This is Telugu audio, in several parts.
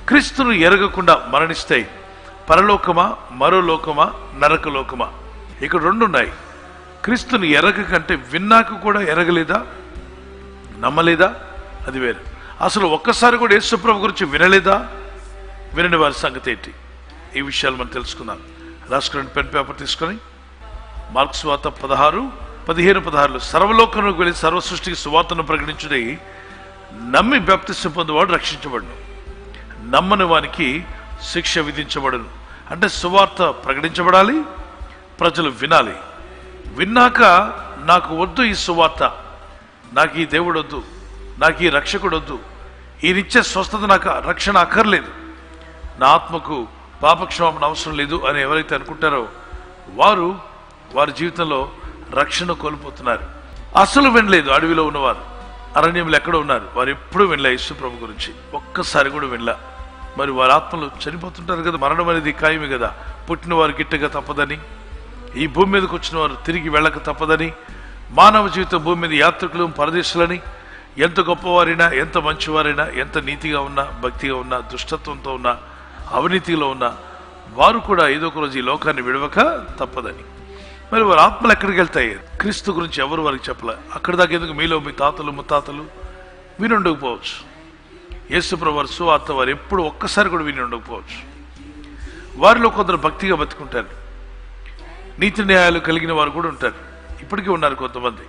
క్రీస్తును ఎరగకుండా మరణిస్తే పరలోకమా, మరో లోకమా, నరకలోకమా? ఇక్కడ రెండు ఉన్నాయి. క్రీస్తుని ఎరగ కంటే విన్నాక కూడా ఎరగలేదా, నమ్మలేదా? అది వేరు. అసలు ఒక్కసారి కూడా యేసుప్రభు గురించి వినలేదా? వినని వారి సంగతి ఏంటి? ఈ విషయాలు మనం తెలుసుకుందాం. రాసుకుని పెన్ పేపర్ తీసుకొని మార్క్స్ వార్త 16:15-16 సర్వలోకంలోకి వెళ్ళి సర్వ సృష్టికి సువార్తను ప్రకటించుడి, నమ్మి బాప్తిసం పొందేవాడు రక్షించబడును, నమ్మని వానికి శిక్ష విధించబడును. అంటే సువార్త ప్రకటించబడాలి, ప్రజలు వినాలి. విన్నాక నాకు వద్దు ఈ సువార్త, నాకు ఈ దేవుడు వద్దు, నాకు ఈ రక్షకుడు వద్దు, ఈయనిచ్చే స్వస్థత, నాకు రక్షణ అక్కర్లేదు, నా ఆత్మకు పాపక్షమాపణ అవసరం లేదు అని ఎవరైతే అనుకుంటారో వారి జీవితంలో రక్షణ కోల్పోతున్నారు. అసలు వినలేదు. అడవిలో ఉన్నవారు, అరణ్యంలో ఎక్కడో ఉన్నారు, వారు ఎప్పుడూ వినలే యేసు ప్రభు గురించి, ఒక్కసారి కూడా వినలా. మరి వారి ఆత్మలు చనిపోతుంటారు కదా. మరణం అనేది ఖాయమే కదా. పుట్టిన వారు గిట్టగా తప్పదని, ఈ భూమి మీదకి వచ్చిన వారు తిరిగి వెళ్ళక తప్పదని, మానవ జీవితం భూమి మీద యాత్రికులు, పరదేశులని, ఎంత గొప్పవారైనా, ఎంత మంచివారైనా, ఎంత నీతిగా ఉన్నా, భక్తిగా ఉన్నా, దుష్టత్వంతో ఉన్నా, అవినీతిలో ఉన్నా, వారు కూడా ఏదో ఒక రోజు ఈ లోకాన్ని విడవక తప్పదని. మరి వారి ఆత్మలు ఎక్కడికి వెళ్తాయి? క్రీస్తు గురించి ఎవరు వారికి చెప్పలే. అక్కడి దాకా ఎందుకు? మీలో మీ తాతలు ముత్తాతలు విని ఉండకపోవచ్చు. యేసు ప్రభు వారి సువార్త వారు ఎప్పుడు ఒక్కసారి కూడా విని ఉండకపోవచ్చు. వారిలో కొందరు భక్తిగా బతుకుంటారు, నీతి న్యాయాలు కలిగిన వారు కూడా ఉంటారు. ఇప్పటికీ ఉన్నారు కొంతమంది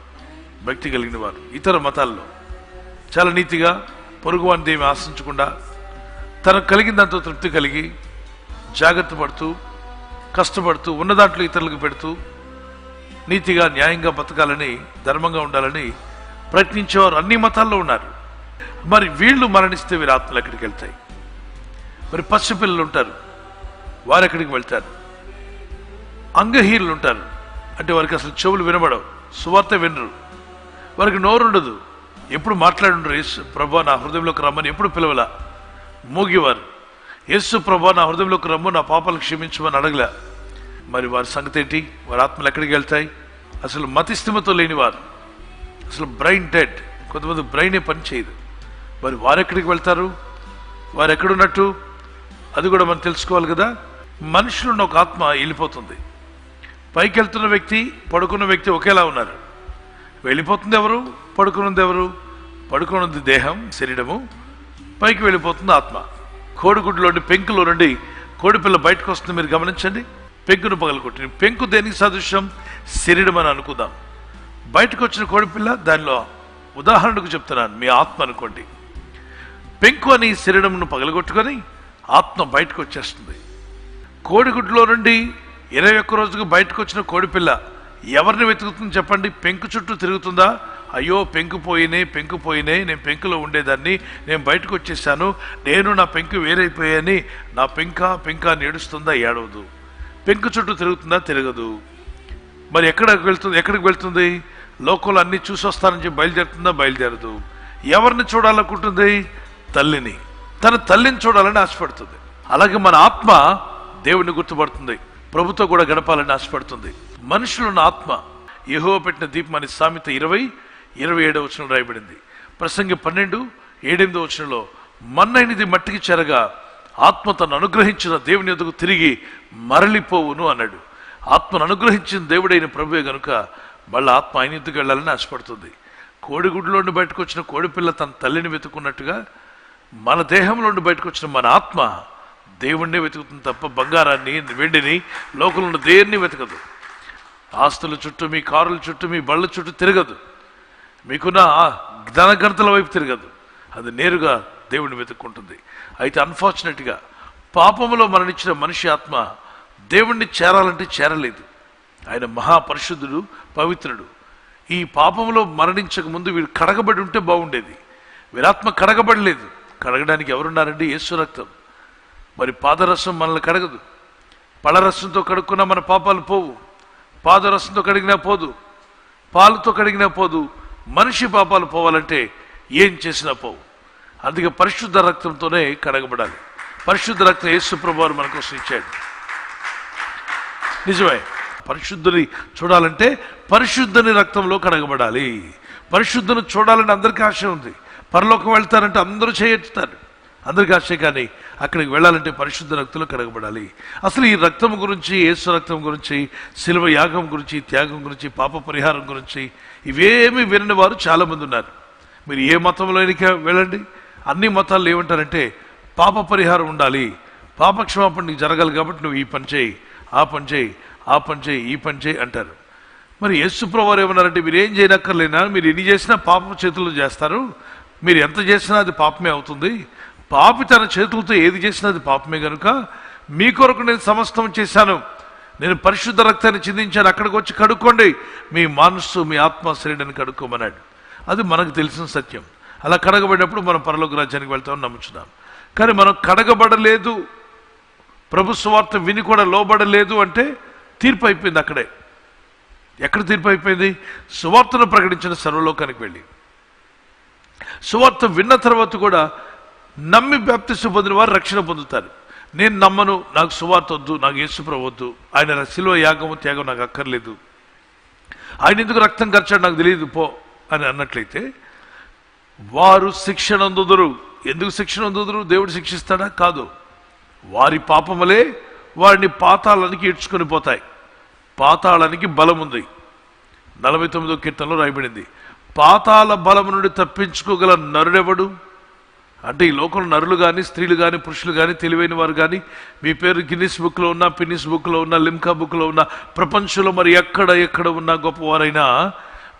భక్తి కలిగిన వారు. ఇతర మతాల్లో చాలా నీతిగా, పొరుగువానిది ఏమి ఆశించకుండా, తనకు కలిగిన దాంతో తృప్తి కలిగి, జాగ్రత్త పడుతూ, కష్టపడుతూ, ఉన్న దాంట్లో ఇతరులకు పెడుతూ, నీతిగా, న్యాయంగా బతకాలని, ధర్మంగా ఉండాలని ప్రయత్నించేవారు అన్ని మతాల్లో ఉన్నారు. మరి వీళ్ళు మరణిస్తే వీరి ఆత్మలు ఎక్కడికి వెళ్తాయి? మరి పసిపిల్లలు ఉంటారు, వారు ఎక్కడికి వెళ్తారు? అంగహీనులు ఉంటారు, అంటే వారికి అసలు చెవులు వినబడవు, సువార్త వినరు, వారికి నోరు ఉండదు, ఎప్పుడు మాట్లాడుండరు. యేసు ప్రభా నా హృదయంలోకి రమ్మని ఎప్పుడు పిలవలా. మూగివారు యేసు ప్రభా నా హృదయంలోకి రమ్ము, నా పాపాలు క్షమించమని అడగలే. మరి వారి సంగతి ఏంటి? వారి ఆత్మలు ఎక్కడికి వెళ్తాయి? అసలు మతిస్థిమతో లేనివారు, అసలు బ్రెయిన్ డెడ్, కొంతమంది బ్రెయినే పని చేయదు. మరి వారు ఎక్కడికి వెళ్తారు? వారు ఎక్కడున్నట్టు అది కూడా మనం తెలుసుకోవాలి కదా. మనుషులున్న ఒక ఆత్మ వెళ్ళిపోతుంది. పైకి వెళ్తున్న వ్యక్తి, పడుకున్న వ్యక్తి ఒకేలా ఉన్నారు. వెళ్ళిపోతుంది ఎవరు? పడుకున్నది ఎవరు? పడుకున్నది దేహం, శరీరము, పైకి వెళ్ళిపోతుంది ఆత్మ. కోడిగుడ్లోని పెంకులో నుండి కోడిపిల్ల బయటకు వస్తుంది. మీరు గమనించండి, పెంకును పగలగొట్టిన పెంకు దేనికి సదృశ్యం? శరీరం అని అనుకుందాం. బయటకు వచ్చిన కోడిపిల్ల, దానిలో ఉదాహరణకు చెప్తున్నాను, మీ ఆత్మ అనుకోండి. పెంకు అని శరీరంను పగలగొట్టుకొని ఆత్మ బయటకు వచ్చేస్తుంది. కోడిగుడ్లో నుండి 21 రోజుకు బయటకు వచ్చిన కోడిపిల్ల ఎవరిని వెతుకుతుంది చెప్పండి? పెంకు చుట్టూ తిరుగుతుందా? అయ్యో పెంకు పోయినే, నేను పెంకులో ఉండేదాన్ని, నేను బయటకు వచ్చేసాను, నేను నా పెంకు వేరైపోయాని నా పెంక అని ఏడుస్తుందా? ఏడవదు. పెంకు చుట్టూ తిరుగుతుందా? తిరగదు. మరి ఎక్కడికి వెళ్తుంది? లోకంలో అన్ని చూసి వస్తానని చెప్పి బయలుదేరుతుందా? బయలుదేరదు. ఎవరిని చూడాలనుకుంటుంది? తల్లిని. తన తల్లిని చూడాలని ఆశపడుతుంది. అలాగే మన ఆత్మ దేవుడిని గుర్తుపడుతుంది, ప్రభుతో కూడా గడపాలని ఆశపడుతుంది. మనుషులున్న ఆత్మ యెహోవా పెట్టిన దీపం అని సామెత 20:27 రాయబడింది. ప్రసంగి 12:7 మన్నైనది మట్టికి చెరగా ఆత్మ తను అనుగ్రహించిన దేవుని యొద్దకు తిరిగి మరలిపోవును అన్నాడు. ఆత్మను అనుగ్రహించిన దేవుడైన ప్రభువే గనుక మళ్ళీ ఆత్మ ఆయన ఎందుకు వెళ్ళాలని ఆశపడుతుంది. కోడిగుడ్లోండి బయటకు వచ్చిన కోడిపిల్ల తన తల్లిని వెతుకున్నట్టుగా మన దేహంలో నుండి బయటకు వచ్చిన మన ఆత్మ దేవుణ్ణే వెతుకుతుంది తప్ప బంగారాన్ని, వెండిని, లోకంలో దేన్ని వెతకదు. ఆస్తుల చుట్టూ, మీ కారుల చుట్టూ, మీ బళ్ళ చుట్టూ తిరగదు, మీకున్న ధనఘనతల వైపు తిరగదు. అది నేరుగా దేవుడిని వెతుక్కుంటుంది. అయితే అన్ఫార్చునేట్గా పాపములో మరణించిన మనిషి ఆత్మ దేవుణ్ణి చేరాలంటే చేరలేదు. ఆయన మహాపరిశుద్ధుడు, పవిత్రుడు. ఈ పాపములో మరణించక ముందు వీడు కడగబడి ఉంటే బాగుండేది. వీరాత్మ కడగబడలేదు. కడగడానికి ఎవరున్నారండి? యేసు రక్తం. మరి పాదరసం మనల్ని కడగదు. పళ్ళరసంతో కడుక్కున్నా మన పాపాలు పోవు. పాదరసంతో కడిగినా పోదు, పాలతో కడిగినా పోదు. మనిషి పాపాలు పోవాలంటే ఏం చేసినా పోవు. అందుకే పరిశుద్ధ రక్తంతోనే కడగబడాలి. పరిశుద్ధ రక్తం యేసు ప్రభువారు మన కోసం ఇచ్చాడు. నిజమే, పరిశుద్ధుని చూడాలంటే పరిశుద్ధుని రక్తంలో కడగబడాలి. పరిశుద్ధుని చూడాలంటే అందరికీ ఆశ ఉంది. పరలోకం వెళ్తారంటే అందరూ చేయెత్తుతారు. అందరికీ ఆశే, కానీ అక్కడికి వెళ్ళాలంటే పరిశుద్ధ రక్తంలో కడగబడాలి. అసలు ఈ రక్తం గురించి, యేసు రక్తం గురించి, శిలువ యాగం గురించి, త్యాగం గురించి, పాప పరిహారం గురించి ఇవేమీ వినని వారు చాలామంది ఉన్నారు. మీరు ఏ మతంలోనికి వెళ్ళండి, అన్ని మతాల్లో ఏమంటారంటే పాప పరిహారం ఉండాలి, పాపక్షమాపణ నీకు జరగాలి కాబట్టి నువ్వు ఈ పని చేయి, ఆ పని చేయి, ఆ పని చేయి, ఈ పని చేయి అంటారు. మరి యేసు ప్రభువారు ఏమన్నారంటే మీరు ఏం చేయనక్కర్లేనా, మీరు ఎన్ని చేసినా పాపం చేతుల్లో చేస్తారు, మీరు ఎంత చేసినా అది పాపమే అవుతుంది. పాపి తన చేతులతో ఏది చేసినా అది పాపమే కనుక మీ కొరకు నేను సమస్తం చేశాను, నేను పరిశుద్ధ రక్తాన్ని చిందించాను, అక్కడికి వచ్చి కడుక్కోండి, మీ మనస్సు మీ ఆత్మ శరీరాన్ని కడుక్కోమన్నాడు. అది మనకు తెలిసిన సత్యం. అలా కడగబడినప్పుడు మనం పరలోక రాజ్యానికి వెళ్తామని నమ్ముచున్నాం. కానీ మనం కడగబడలేదు, ప్రభు సువార్త విని కూడా లోబడలేదు అంటే తీర్పు అయిపోయింది అక్కడే. ఎక్కడ తీర్పు అయిపోయింది? సువార్తను ప్రకటించిన సర్వలోకానికి వెళ్ళి సువార్త విన్న తర్వాత కూడా నమ్మి బాప్తిసం పొందిన వారు రక్షణ పొందుతారు. నేను నమ్మను, నాకు సువార్త వద్దు, నాకు యేసు ప్రభు వద్దు, ఆయన శిలువ యాగము త్యాగం నాకు అక్కర్లేదు, ఆయన ఎందుకు రక్తం ఖర్చాడు నాకు తెలియదు పో అని అన్నట్లయితే వారు శిక్షణ అందుదురు. ఎందుకు శిక్షణ అందుదురు? దేవుడు శిక్షిస్తాడా? కాదు, వారి పాపములే వారిని పాతాళానికి ఈడ్చుకొని పోతాయి. పాతాళానికి బలం ఉంది. 49వ కీర్తనలో రాయబడింది, పాతాళ బలము నుండి తప్పించుకోగల నరుడెవడు? అంటే ఈ లోకంలో నరులు కానీ, స్త్రీలు కానీ, పురుషులు కానీ, తెలివైన వారు కానీ, మీ పేరు గిన్నిస్ బుక్లో ఉన్నా, పిన్నిస్ బుక్లో ఉన్నా, లిమ్కా బుక్లో ఉన్నా, ప్రపంచంలో మరి ఎక్కడ ఉన్నా గొప్పవారైనా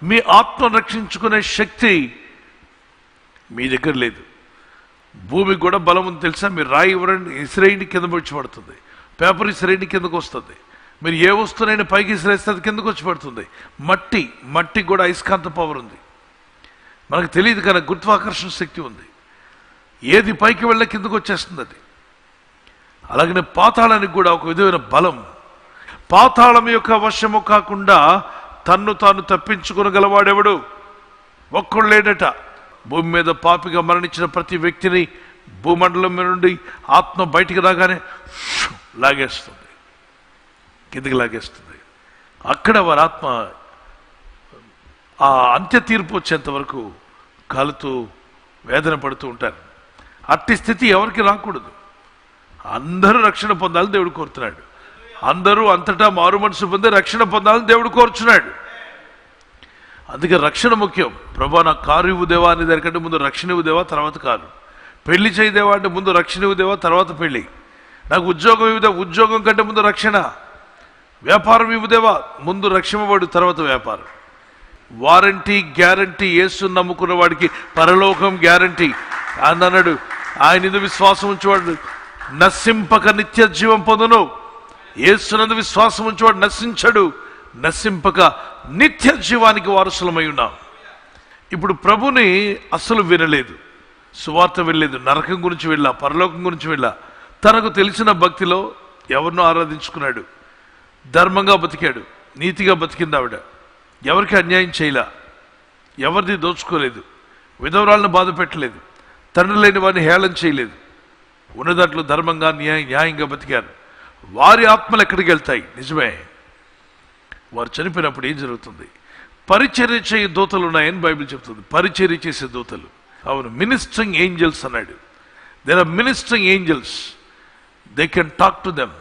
మీ ఆత్మ రక్షించుకునే శక్తి మీ దగ్గర లేదు. భూమికి కూడా బలం ఉంది తెలుసా? మీరు రాయి ఇవ్వరండి, ఇసిరేయండి, కింద వచ్చి పడుతుంది. పేపర్ ఇసిరేయండి, కిందకు వస్తుంది. మీరు ఏ వస్తువునైనా పైకి ఇసిరేస్తే అది కిందకు వచ్చి పడుతుంది. మట్టికి కూడా అయస్కాంత పవర్ ఉంది. మనకు తెలియదు కానీ గురుత్వాకర్షణ శక్తి ఉంది. ఏది పైకి వెళ్ళ కిందకు వచ్చేస్తుంది అది. అలాగనే పాతాళానికి కూడా ఒక విధమైన బలం. పాతాళం యొక్క వశము కాకుండా తన్ను తాను తప్పించుకొనగలవాడెవడు? ఒక్కడు లేడట. భూమి మీద పాపిగా మరణించిన ప్రతి వ్యక్తిని భూమండలం నుండి ఆత్మ బయటికి రాగానే లాగేస్తుంది, కిందికి లాగేస్తుంది. అక్కడ వారి ఆత్మ ఆ అంత్య తీర్పు వచ్చేంత వరకు కాలుతూ వేదన పడుతూ ఉంటారు. అట్టి స్థితి ఎవరికి రాకూడదు. అందరూ రక్షణ పొందాలని దేవుడు కోరుతున్నాడు. అందరూ అంతటా మారు మనసు పొంది రక్షణ పొందాలని దేవుడు కోరుచున్నాడు. అందుకే రక్షణ ముఖ్యం. ప్రభా నాకు కారు ఇవ్వు దేవా అనే దానికంటే ముందు రక్షణ ఇవ్వు దేవా, తర్వాత కారు. పెళ్లి చేయదేవా అంటే ముందు రక్షణ ఇవ్వు దేవా, తర్వాత పెళ్లి. నాకు ఉద్యోగం ఇవ్వుదేవా, ఉద్యోగం కంటే ముందు రక్షణ. వ్యాపారం ఇవ్వుదేవా, ముందు రక్షింపబడు, తర్వాత వ్యాపారం. Warranty guarantee. యేసును నమ్ముకున్న వాడికి పరలోకం గ్యారంటీ అని అన్నాడు. ఆయన ఇందు విశ్వాసం ఉంచేవాడు నశింపక నిత్య జీవం పొందును. యేసునందు విశ్వాసం ఉంచేవాడు నశించడు, నశింపక నిత్య జీవానికి వారసులమై ఉన్నాం. ఇప్పుడు ప్రభుని అసలు వినలేదు, సువార్త వెళ్ళలేదు, నరకం గురించి వెళ్ళా, పరలోకం గురించి వెళ్ళా. తనకు తెలిసిన భక్తిలో ఎవరినో ఆరాధించుకున్నాడు, ధర్మంగా బతికాడు, నీతిగా బతికింది ఆవిడ, ఎవరికి అన్యాయం చేయలే, ఎవరిది దోచుకోలేదు, విధవరాలను బాధ పెట్టలేదు, తండ్రి లేని వారిని హేళన చేయలేదు, ఉన్నదాంట్లో ధర్మంగా న్యాయంగా బతికారు. వారి ఆత్మలు ఎక్కడికి వెళ్తాయి? నిజమే, వారు చనిపోయినప్పుడు ఏం జరుగుతుంది? పరిచర్య చేయ దూతలు ఉన్నాయని బైబిల్ చెప్తుంది. పరిచర్య చేసే దూతలు, అవును, మినిస్టరింగ్ ఏంజల్స్ అన్నాడు. There are ministering angels, they can talk to them.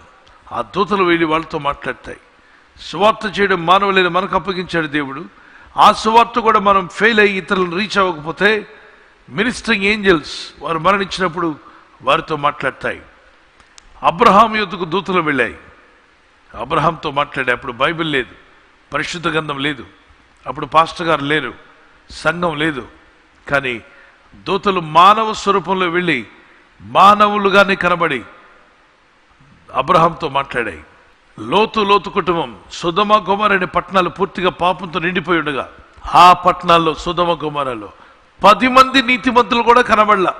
ఆ దూతలు వెళ్ళి వాళ్ళతో మాట్లాడతాయి. సువార్త చేయడం మానవులైన మనకు అప్పగించాడు దేవుడు. ఆ సువార్త కూడా మనం ఫెయిల్ అయ్యి ఇతరులను రీచ్ అవ్వకపోతే మినిస్టరింగ్ ఏంజల్స్ వారు మరణించినప్పుడు వారితో మాట్లాడతాయి. అబ్రహాం యొద్దకు దూతలు వెళ్ళాయి, అబ్రహాంతో మాట్లాడే. అప్పుడు బైబిల్ లేదు, పరిశుద్ధ గ్రంథం లేదు, అప్పుడు పాస్టర్ గారు లేరు, సంఘం లేదు. కానీ దూతలు మానవ స్వరూపంలో వెళ్ళి మానవులుగానే కనబడి అబ్రహాంతో మాట్లాడాయి. లోతు కుటుంబం, సొదొమ గొమొర్రా అనే పట్టణాలు పూర్తిగా పాపంతో నిండిపోయి ఉండగా ఆ పట్టణాల్లో, సొదొమ గొమొర్రాలో 10 మంది నీతిమంతులు కూడా కనబడలా.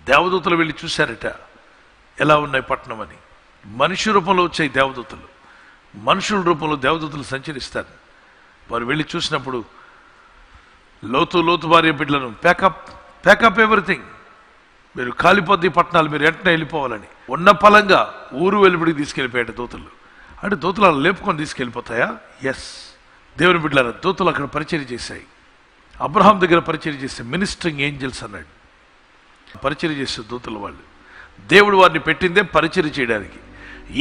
దేవదూతలు వెళ్ళి చూశారట ఎలా ఉన్నాయి పట్టణం అని. మనిషి రూపంలో వచ్చాయి దేవదూతలు, మనుషుల రూపంలో దేవదూతలు సంచరిస్తారు. వారు వెళ్ళి చూసినప్పుడు లోతు భార్య బిడ్డలను ప్యాకప్ ఎవ్రీథింగ్, మీరు కాలిపోద్ది పట్టణాలు, మీరు వెంటనే వెళ్ళిపోవాలని ఉన్న పలంగా ఊరు వెలుబడికి తీసుకెళ్ళిపోయాడు దూతలు. అంటే దూతలు అలా లేపుకొని తీసుకెళ్ళిపోతాయా? ఎస్, దేవుని బిడ్డలారా, దూతలు అక్కడ పరిచర్య చేశాయి. అబ్రహాం దగ్గర పరిచర్య చేసే మినిస్టరింగ్ ఏంజల్స్ అన్నాడు. పరిచర్య చేసే దూతలు వాళ్ళు. దేవుడు వారిని పెట్టిందే పరిచర్య చేయడానికి.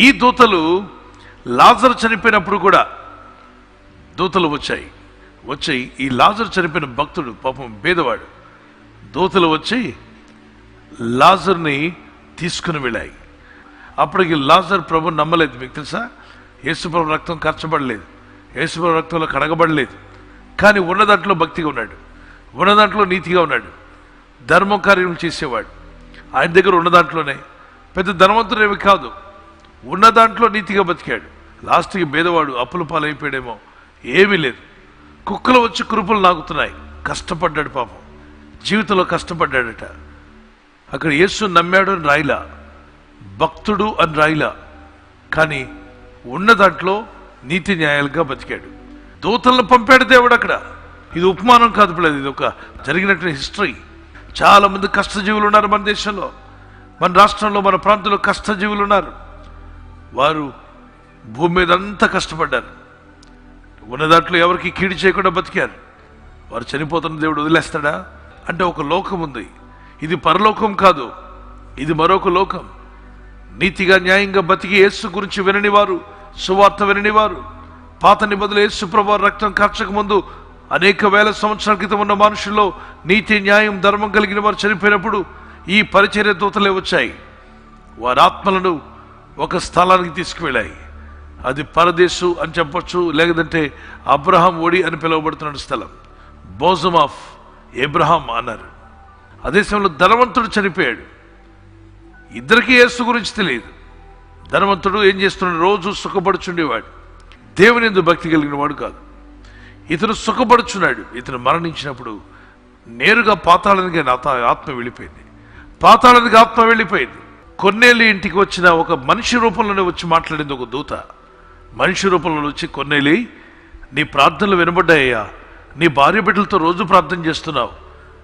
ఈ దూతలు లాజరు చనిపోయినప్పుడు కూడా దూతలు వచ్చి ఈ లాజరు చనిపోయిన భక్తుడు పాపం పేదవాడు, దూతలు వచ్చి లాజర్ని తీసుకుని వెళ్ళాయి. అప్పటికి లాజర్ ప్రభు నమ్మలేదు. మీకు తెలుసా, యేసుప్రభు రక్తం ఖర్చబడలేదు, యేసుప్రభు రక్తంలో కడగబడలేదు. కానీ ఉన్న దాంట్లో భక్తిగా ఉన్నాడు, ఉన్న దాంట్లో నీతిగా ఉన్నాడు, ధర్మ కార్యములు చేసేవాడు. ఆయన దగ్గర ఉన్న దాంట్లోనే పెద్ద ధనవంతుడేమి కాదు, ఉన్న దాంట్లో నీతిగా బతికాడు. లాస్ట్కి పేదవాడు అప్పుల పాలైపోయాడేమో, ఏమీ లేదు. కుక్కలు వచ్చి కురుపులు నాకుతున్నాయి. కష్టపడ్డాడు పాపం, జీవితంలో కష్టపడ్డాడట. అక్కడ యేసు నమ్మాడు అని రాయిలా, భక్తుడు అని రాయిలా, కానీ ఉన్న దాంట్లో నీతి న్యాయాలుగా బతికాడు. దూతలను పంపాడు దేవుడు అక్కడ. ఇది ఉపమానం కాదు పిల్లలు, ఇది ఒక జరిగినటువంటి హిస్టరీ. చాలా మంది కష్టజీవులు ఉన్నారు మన దేశంలో, మన రాష్ట్రంలో, మన ప్రాంతంలో కష్టజీవులు ఉన్నారు. వారు భూమి మీద అంతా కష్టపడ్డారు, ఉన్న దాంట్లో ఎవరికి కీడు చేయకుండా బతికారు. వారు చనిపోతున్న దేవుడు వదిలేస్తాడా అంటే ఒక లోకం ఉంది. ఇది పరలోకం కాదు, ఇది మరొక లోకం. నీతిగా న్యాయంగా బతికి యేసు గురించి విననివారు, సువార్త విననివారు, పాత నిబంధనలు యేసు ప్రభువు రక్తం కార్చక ముందు అనేక వేల సంవత్సరాల క్రితం ఉన్న మనుషుల్లో నీతి న్యాయం ధర్మం కలిగిన వారు చనిపోయినప్పుడు ఈ పరిచర్య దూతలే వచ్చాయి. వారి ఆత్మలను ఒక స్థలానికి తీసుకువెళ్ళాయి. అది పరదేశు అని చెప్పొచ్చు, లేదంటే అబ్రహాం ఒడి అని పిలువబడుతున్న స్థలం, బోజమ్ ఆఫ్ ఏబ్రహాం అన్నారు. అదే సమయంలో ధనవంతుడు చనిపోయాడు. ఇద్దరికీ యేసు గురించి తెలియదు. ధనవంతుడు ఏం చేస్తున్నాడు, రోజు సుఖపడుచుండేవాడు, దేవుని యందు భక్తి కలిగిన వాడు కాదు. ఇతను సుఖపడుచున్నాడు. ఇతను మరణించినప్పుడు నేరుగా పాతాళానికి ఆత్మ వెళ్ళిపోయింది. పాతాళానికి ఆత్మ వెళ్ళిపోయింది. కొన్నేళ్ళు ఇంటికి వచ్చిన ఒక మనిషి రూపంలోనే వచ్చి మాట్లాడింది ఒక దూత. మనిషి రూపంలో వచ్చి, కొన్నేలి నీ ప్రార్థనలు వినబడ్డాయ్యా, నీ భార్య బిడ్డలతో రోజు ప్రార్థన చేస్తున్నావు,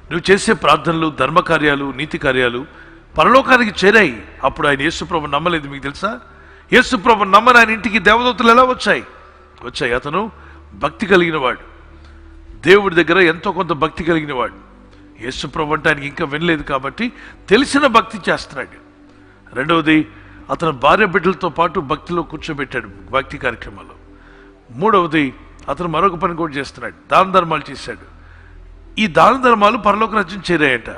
నువ్వు చేసే ప్రార్థనలు ధర్మకార్యాలు నీతి కార్యాలు పరలోకానికి చేరాయి. అప్పుడు ఆయన యేసుప్రభు నమ్మలేదు. మీకు తెలుసా, యేసుప్రభు నమ్మని ఆయన ఇంటికి దేవదూతలు ఎలా వచ్చాయి? అతను భక్తి కలిగిన వాడు, దేవుడి దగ్గర ఎంతో కొంత భక్తి కలిగిన వాడు. యేసుప్రభు అంటే ఆయనకి ఇంకా వినలేదు కాబట్టి తెలిసిన భక్తి చేస్తున్నాడు. రెండవది, అతను భార్య బిడ్డలతో పాటు భక్తిలో కూర్చోబెట్టాడు భక్తి కార్యక్రమాల్లో. మూడవది, అతను మరొక పని కూడా చేస్తున్నాడు, దాన ధర్మాలు చేశాడు. ఈ దాన ధర్మాలు పరలోక రాజ్యం చేరాయట.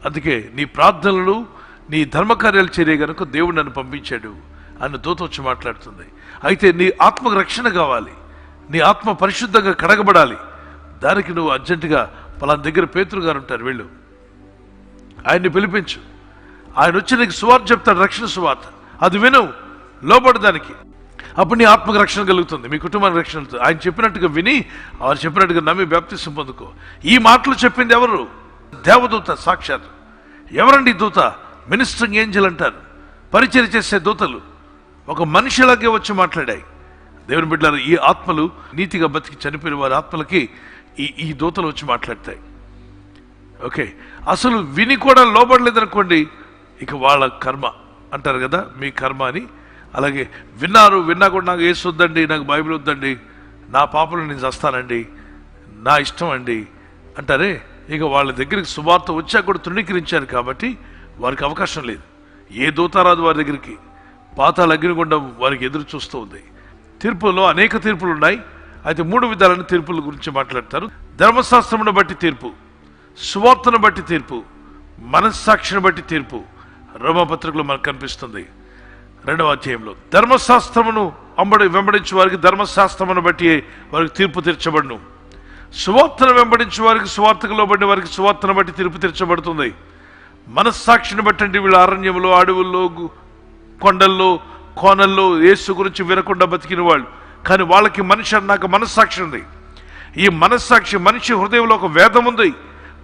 అందుకే నీ ప్రార్థనలు నీ ధర్మకార్యాలు చేరే కనుక దేవుడు నన్ను పంపించాడు అని దూత వచ్చి మాట్లాడుతుంది. అయితే నీ ఆత్మకు రక్షణ కావాలి, నీ ఆత్మ పరిశుద్ధంగా కడగబడాలి. దానికి నువ్వు అర్జెంటుగా పలానా దగ్గర పేతురు గారు ఉంటారు, వెళ్ళు, ఆయన్ని పిలిపించు, ఆయన వచ్చి నీకు సువార్త చెప్తాడు, రక్షణ సువార్త, అది విను, లోబడు దానికి. అప్పుడు నీ ఆత్మకు రక్షణ కలుగుతుంది, మీ కుటుంబానికి రక్షణ కలుగుతుంది. ఆయన చెప్పినట్టుగా విని, వారు చెప్పినట్టుగా నమ్మి బాప్తిసం పొందుకో. ఈ మాటలు చెప్పింది ఎవరు? దేవదూత సాక్షాత్. ఎవరండి దూత? మినిస్టరింగ్ ఏంజెల్ అంటారు, పరిచర్య చేసే దూతలు. ఒక మనిషిలాగే వచ్చి మాట్లాడాయి. దేవుని బిడ్డలారా, ఈ ఆత్మలు నీతిగా బతికి చనిపోయిన వారి ఆత్మలకి ఈ దూతలు వచ్చి మాట్లాడతాయి. ఓకే, అసలు విని కూడా లోబడలేదనుకోండి, ఇక వాళ్ళ కర్మ అంటారు కదా, మీ కర్మ అని. అలాగే విన్నా కూడా నాకు యేసు వద్దండి, నాకు బైబిల్ వద్దండి, నా పాపలు నేను చస్తానండి, నా ఇష్టం అండి అంటారే, ఇక వాళ్ళ దగ్గరికి సువార్త వచ్చాక కూడా తృణీకరించారు కాబట్టి వారికి అవకాశం లేదు. ఏ దూతారాదు వారి దగ్గరికి, పాతాళ అగ్నిగుండం వారికి ఎదురు చూస్తూ ఉంది. తీర్పుల్లో అనేక తీర్పులు ఉన్నాయి. అయితే 3 విధాలైన తీర్పుల గురించి మాట్లాడతారు. ధర్మశాస్త్రమును బట్టి తీర్పు, సువార్తను బట్టి తీర్పు, మనస్సాక్షిని బట్టి తీర్పు. రోమపత్రికలో మనకు కనిపిస్తుంది 2వ అధ్యాయంలో. ధర్మశాస్త్రమును వెంబడించే వారికి ధర్మశాస్త్రమును బట్టి వారికి తీర్పు తీర్చబడును. సువార్తను వెంబడించే వారికి, సువార్తకు లోబడిన వారికి సువార్తను బట్టి తీర్పు తీర్చబడుతుంది. మనస్సాక్షిని బట్టి అంటే వీళ్ళు అరణ్యంలో, అడవుల్లో, కొండల్లో, కోనల్లో యేసు గురించి వినకుండా బతికిన వాళ్ళు. కానీ వాళ్ళకి మనిషి అన్నాక మనస్సాక్షి ఉంది. ఈ మనస్సాక్షి, మనిషి హృదయంలో ఒక వేదం ఉంది,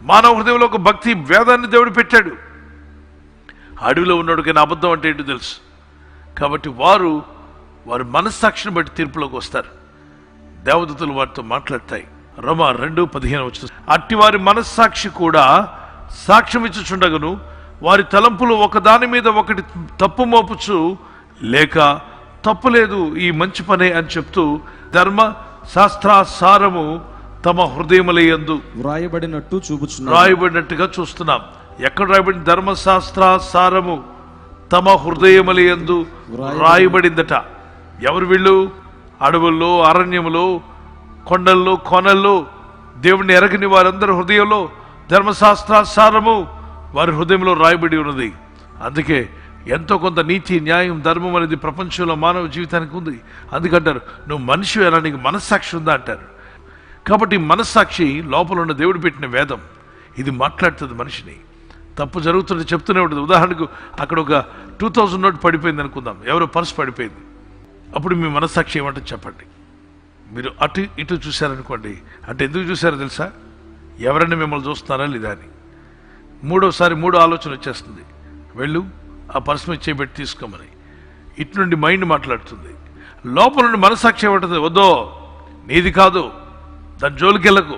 మానవ హృదయంలో ఒక భక్తి వేదాన్ని దేవుడు పెట్టాడు. అడవిలో ఉన్నాడు కానీ అబద్ధం అంటే ఏంటో తెలుసు. కాబట్టి వారు మనస్సాక్షిని బట్టి తీర్పులోకి వస్తారు. దేవదూతలు వారితో మాట్లాడతాయి. రోమా 2:15 వచ్చిన, అట్టి వారి మనస్సాక్షి కూడా సాక్ష్యం ఇచ్చుచుండగను, వారి తలంపులు ఒకదాని మీద ఒకటి తప్పు మోపుచు, లేక తప్పులేదు ఈ మంచి పనే అని చెప్తూ ధర్మ శాస్త్రాసారము తమ హృదయములయందు వ్రాయబడినట్టుగా చూస్తున్నాం. ఎక్కడ రాయబడింది? ధర్మశాస్త్ర సారము తమ హృదయములందు రాయబడిందట. ఎవరు వీళ్ళు? అడవుల్లో, అరణ్యములో, కొండల్లో, కోనల్లో దేవుణ్ణి ఎరగని వారందరి హృదయంలో ధర్మశాస్త్ర సారము వారి హృదయంలో రాయబడి ఉన్నది. అందుకే ఎంతో కొంత నీతి, న్యాయం, ధర్మం అనేది ప్రపంచంలో మానవ జీవితానికి ఉంది. అందుకంటారు, నువ్వు మనిషి ఎలా, నీకు మనస్సాక్షి ఉందా అంటారు. కాబట్టి మనస్సాక్షి లోపల ఉన్న దేవుడు పెట్టిన వేదం. ఇది మాట్లాడుతుంది మనిషిని. తప్పు జరుగుతుంటే చెప్తూనే ఉంటుంది. ఉదాహరణకు అక్కడ ఒక 2000 నోట్ పడిపోయింది అనుకుందాం, ఎవరో పర్సు పడిపోయింది. అప్పుడు మీ మనస్సాక్షి ఏమంటుంది చెప్పండి. మీరు అటు ఇటు చూశారనుకోండి, అంటే ఎందుకు చూశారో తెలుసా? ఎవరైనా మిమ్మల్ని చూస్తున్నారా లేదా అని. మూడోసారి మూడో ఆలోచన వచ్చేస్తుంది, వెళ్ళు ఆ పర్సు మీద చేయబెట్టి తీసుకోమని. ఇటు నుండి మైండ్ మాట్లాడుతుంది. లోపల నుండి మనస్సాక్షి ఏమంటుంది? వద్దో, నీది కాదు, దాని జోలికి వెళ్ళకు,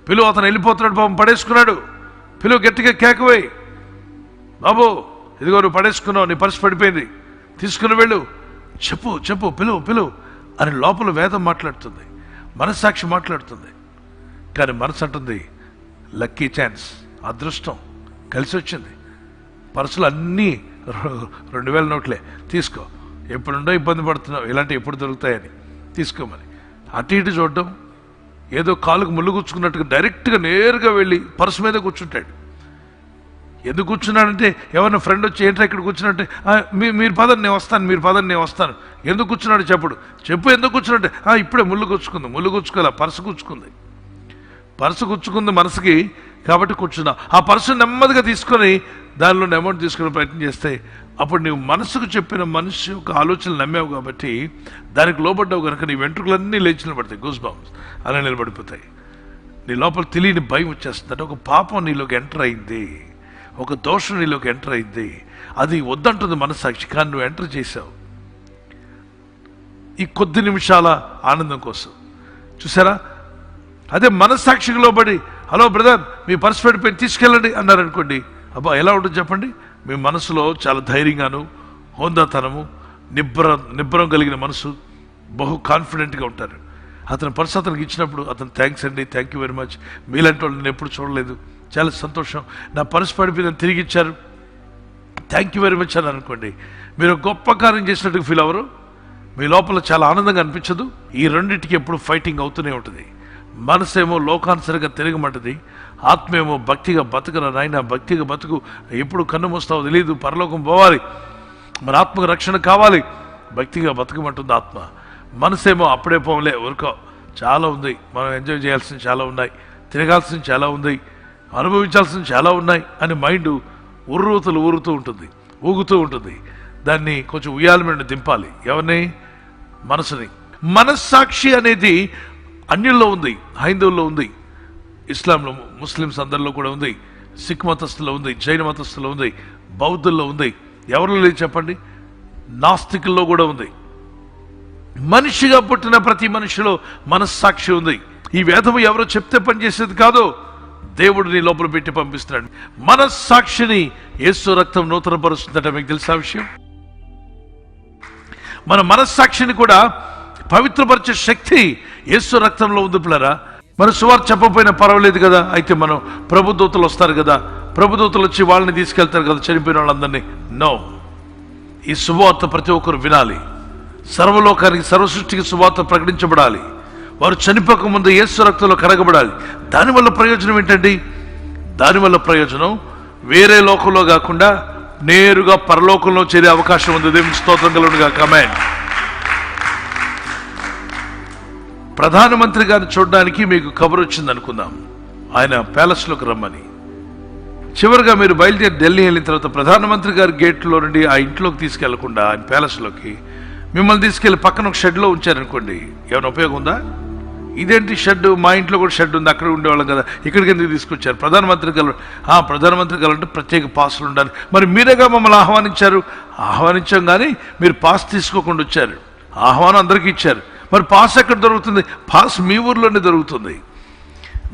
పిలువ, అతను వెళ్ళిపోతున్నాడు, పాపం పడేసుకున్నాడు, పిలువ, గట్టిగా కేకవేయి, బాబు ఇదిగో నువ్వు పడేసుకున్నావు, నీ పర్సు పడిపోయింది, తీసుకుని వెళ్ళు, చెప్పు చెప్పు, పిలువు అని లోపల వేదం మాట్లాడుతుంది, మనస్సాక్షి మాట్లాడుతుంది. కానీ మనసు అంటుంది, లక్కీ ఛాన్స్, అదృష్టం కలిసి వచ్చింది, పర్సులు అన్నీ 2000 నోట్లే, తీసుకో, ఎప్పుడుండో ఇబ్బంది పడుతున్నావు, ఇలాంటివి ఎప్పుడు దొరుకుతాయని తీసుకోమని. అటు ఇటు చూడడం, ఏదో కాలుకు ముళ్ళు కూర్చుకున్నట్టుగా డైరెక్ట్గా నేరుగా వెళ్ళి పర్సు మీద కూర్చుంటాడు. ఎందుకు కూర్చున్నాడంటే, ఎవరైనా ఫ్రెండ్ వచ్చి ఏంటో ఇక్కడ కూర్చున్నట్టే, మీరు పదండి నేను వస్తాను, మీరు పదండి నేను వస్తాను. ఎందుకు కూర్చున్నాడు చెప్పు ఎందుకు కూర్చున్నట్టే, ఇప్పుడే ముళ్ళు గుచ్చుకోలే, పర్సు గుచ్చుకుంది మనసుకి, కాబట్టి కూర్చున్నా. ఆ పర్సు నెమ్మదిగా తీసుకొని దానిలో అమౌంట్ తీసుకునే ప్రయత్నం చేస్తే, అప్పుడు నీవు మనసుకు చెప్పిన మనిషి యొక్క ఆలోచనలు నమ్మావు కాబట్టి దానికి లోబడ్డావు కనుక నీ వెంట్రుకలన్నీ లేచి నిలబడతాయి, గూస్ బాంబ్స్ అలా నిలబడిపోతాయి. నీ లోపల తెలియని భయం వచ్చేస్తుంది. అంటే ఒక పాపం నీలోకి ఎంటర్ అయింది, ఒక దోషం నీలోకి ఎంటర్ అయింది, అది వద్దంటుంది మనస్సాక్షి, కానీ నువ్వు ఎంటర్ చేసావు ఈ కొద్ది నిమిషాల ఆనందం కోసం. చూసారా? అదే మనస్సాక్షికి లోబడి, హలో బ్రదర్ మీ పర్సు పడిపోయి తీసుకెళ్ళండి అన్నారనుకోండి, అబ్బా ఎలా ఉంటుంది చెప్పండి? మీ మనసులో చాలా ధైర్యంగాను, హోందాతనము, నిబ్బరం కలిగిన మనసు, బహు కాన్ఫిడెంట్గా ఉంటారు. అతని పర్సు అతనికి ఇచ్చినప్పుడు అతను థ్యాంక్స్ అండి, థ్యాంక్ యూ వెరీ మచ్, మీలాంటి వాళ్ళు నేను ఎప్పుడు చూడలేదు, చాలా సంతోషం, నా పర్సు పడిపోయిందని తిరిగి ఇచ్చారు, థ్యాంక్ యూ వెరీ మచ్ అని అనుకోండి. మీరు గొప్ప కార్యం చేసినట్టుగా ఫీల్ అవ్వరు? మీ లోపల చాలా ఆనందంగా అనిపించదు? ఈ రెండింటికి ఎప్పుడు ఫైటింగ్ అవుతూనే ఉంటుంది. మనసేమో లోకానుసరిగా తిరగమంటది, ఆత్మేమో భక్తిగా బతకరా నాయన, భక్తిగా బతుకు, ఎప్పుడు కన్ను మూస్తావో తెలియదు, పరలోకం పోవాలి, మన ఆత్మకు రక్షణ కావాలి, భక్తిగా బతకమంటుంది ఆత్మ. మనసేమో అప్పుడే పోలే, ఊరుకో, చాలా ఉంది, మనం ఎంజాయ్ చేయాల్సింది చాలా ఉన్నాయి, తిరగాల్సింది చాలా ఉంది, అనుభవించాల్సింది చాలా ఉన్నాయి అని మైండ్ ఊరుతూ ఉంటుంది, ఊగుతూ ఉంటుంది. దాన్ని కొంచెం ఉయ్యాల మీద దింపాలి. ఎవరిని? మనసుని. మనస్సాక్షి అనేది అన్యుల్లో ఉంది, హైందవుల్లో ఉంది, ఇస్లాంలో, ముస్లిమ్స్ అందరిలో కూడా ఉంది, సిక్ మతస్థులో ఉంది, జైన మతస్థులో ఉంది, బౌద్ధుల్లో ఉంది. ఎవరిలో లేదు చెప్పండి? నాస్తికుల్లో కూడా ఉంది. మనిషిగా పుట్టిన ప్రతి మనిషిలో మనస్సాక్షి ఉంది. ఈ వేదము ఎవరో చెప్తే పనిచేసేది కాదు, దేవుడు నీ లోపల పెట్టి పంపిస్తున్నాడు. మనస్సాక్షిని యేసు రక్తం నూతనపరుస్తుందట. మీకు తెలుసా విషయం? మన మనస్సాక్షిని కూడా పవిత్రపరిచే శక్తి యేసు రక్తంలో ఉంది పిల్లరా. మన సువార్త చెప్పకపోయినా పర్వాలేదు కదా, అయితే మనం ప్రభుదూతలు వస్తారు కదా, ప్రభుదూతలు వచ్చి వాళ్ళని తీసుకెళ్తారు కదా, చనిపోయిన వాళ్ళందరినీ. నో, ఈ సువార్త ప్రతి ఒక్కరు వినాలి. సర్వలోకానికి, సర్వసృష్టికి సువార్త ప్రకటించబడాలి. వారు చనిపోక ముందు యేసు రక్తంలో కడగబడాలి. దానివల్ల ప్రయోజనం ఏంటండి? దానివల్ల ప్రయోజనం వేరే లోకంలో కాకుండా నేరుగా పరలోకంలో చేరే అవకాశం ఉంది. దేవుని స్తోత్రం కలుగునుగా. ఆమేన్. ప్రధానమంత్రి గారిని చూడడానికి మీకు కబురు వచ్చింది అనుకుందాం, ఆయన ప్యాలెస్లోకి రమ్మని. చివరిగా మీరు బయలుదేరి ఢిల్లీ వెళ్ళిన తర్వాత ప్రధానమంత్రి గారి గేట్లో నుండి ఆ ఇంట్లోకి తీసుకెళ్లకుండా ఆయన ప్యాలెస్లోకి మిమ్మల్ని తీసుకెళ్లి పక్కన ఒక షెడ్లో ఉంచారనుకోండి, ఏమైనా ఉపయోగం ఉందా? ఇదేంటి షెడ్, మా ఇంట్లో కూడా షెడ్ ఉంది, అక్కడ ఉండేవాళ్ళం కదా, ఇక్కడికి ఎందుకు తీసుకొచ్చారు? ప్రధానమంత్రి కలవాలంటే ప్రత్యేక పాసులు ఉండాలి. మరి మీరేగా మమ్మల్ని ఆహ్వానించాం కానీ మీరు పాస్ తీసుకోకుండా వచ్చారు. ఆహ్వానం అందరికీ ఇచ్చారు, మరి పాస్ ఎక్కడ దొరుకుతుంది? పాస్ మీ ఊర్లోనే దొరుకుతుంది.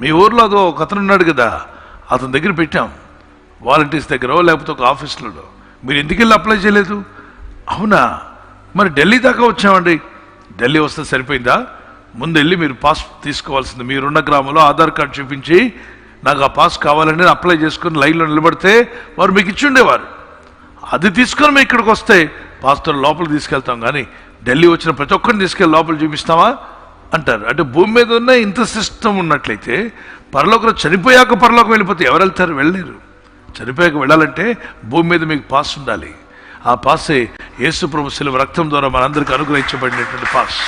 మీ ఊర్లో అదో ఒక అతను ఉన్నాడు కదా, అతని దగ్గర పెట్టాం, వాలంటీర్స్ దగ్గర లేకపోతే ఒక ఆఫీసులో. మీరు ఎందుకు వెళ్ళి అప్లై చేయలేదు? అవునా, మరి ఢిల్లీ దాకా వచ్చామండి. ఢిల్లీ వస్తే సరిపోయిందా? ముందు వెళ్ళి మీరు పాస్ తీసుకోవాల్సింది. మీరున్న గ్రామంలో ఆధార్ కార్డు చూపించి నాకు ఆ పాస్ కావాలని అప్లై చేసుకుని లైన్లో నిలబడితే వారు మీకు ఇచ్చి ఉండేవారు. అది తీసుకొని మేము ఇక్కడికి వస్తే పాస్టర్ లోపలికి తీసుకెళ్తాం, కానీ ఢిల్లీ వచ్చిన ప్రతి ఒక్కరిని తీసుకెళ్ళి లోపల చూపిస్తామా అంటారు. అంటే భూమి మీద ఉన్న ఇంత సిస్టమ్ ఉన్నట్లయితే పరలోకం చనిపోయాక పరలోకం వెళ్ళిపోతే ఎవరు వెళ్తారు? వెళ్ళలేరు. చనిపోయాక వెళ్ళాలంటే భూమి మీద మీకు పాస్ ఉండాలి. ఆ పాసే యేసు ప్రభు శిలువ రక్తం ద్వారా మనందరికీ అనుగ్రహించబడినటువంటి పాస్.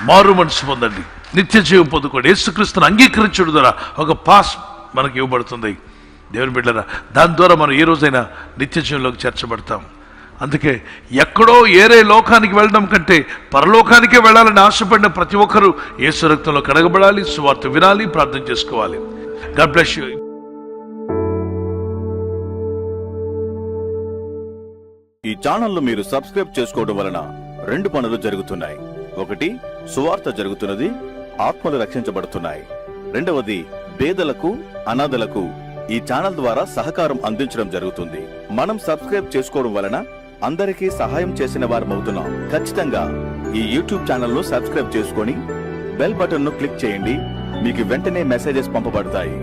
మారు మనసు పొందండి, నిత్య జీవం పొందుకోండి. యేసుక్రీస్తును అంగీకరించడం ద్వారా ఒక పాస్ మనకి ఇవ్వబడుతుంది. దేవుని బిడ్డలారా, దాని ద్వారా మనం ఏ రోజైనా నిత్య జీవంలోకి చేర్చబడతాం. అందుకే ఎక్కడో ఏరే లోకానికి వెళ్ళడం కంటే పరలోకానికే వెళ్ళాలని ఆశపడిన ప్రతి ఒక్కరూ యేసు రక్తంలో కడగబడాలి, సువార్త వినాలి, ప్రార్థన చేసుకోవాలి. God bless you. ఈ ఛానల్ను మీరు సబ్స్క్రైబ్ చేసుకోవడం వలన 2 పనులు జరుగుతున్నాయి. ఒకటి, సువార్త జరుగుతున్నది, ఆత్మలు రక్షించబడుతున్నాయి. రెండవది, పేదలకు, అనాథలకు ఈ ఛానల్ ద్వారా సహకారం అందించడం జరుగుతుంది. మనం సబ్స్క్రైబ్ చేసుకోవడం వలన అందరికీ సహాయం చేసిన వారమవుతున్నాం. ఖచ్చితంగా ఈ యూట్యూబ్ ఛానల్ను సబ్స్క్రైబ్ చేసుకొని బెల్ బటన్ను క్లిక్ చేయండి. మీకు వెంటనే మెసేజెస్ పంపబడతాయి.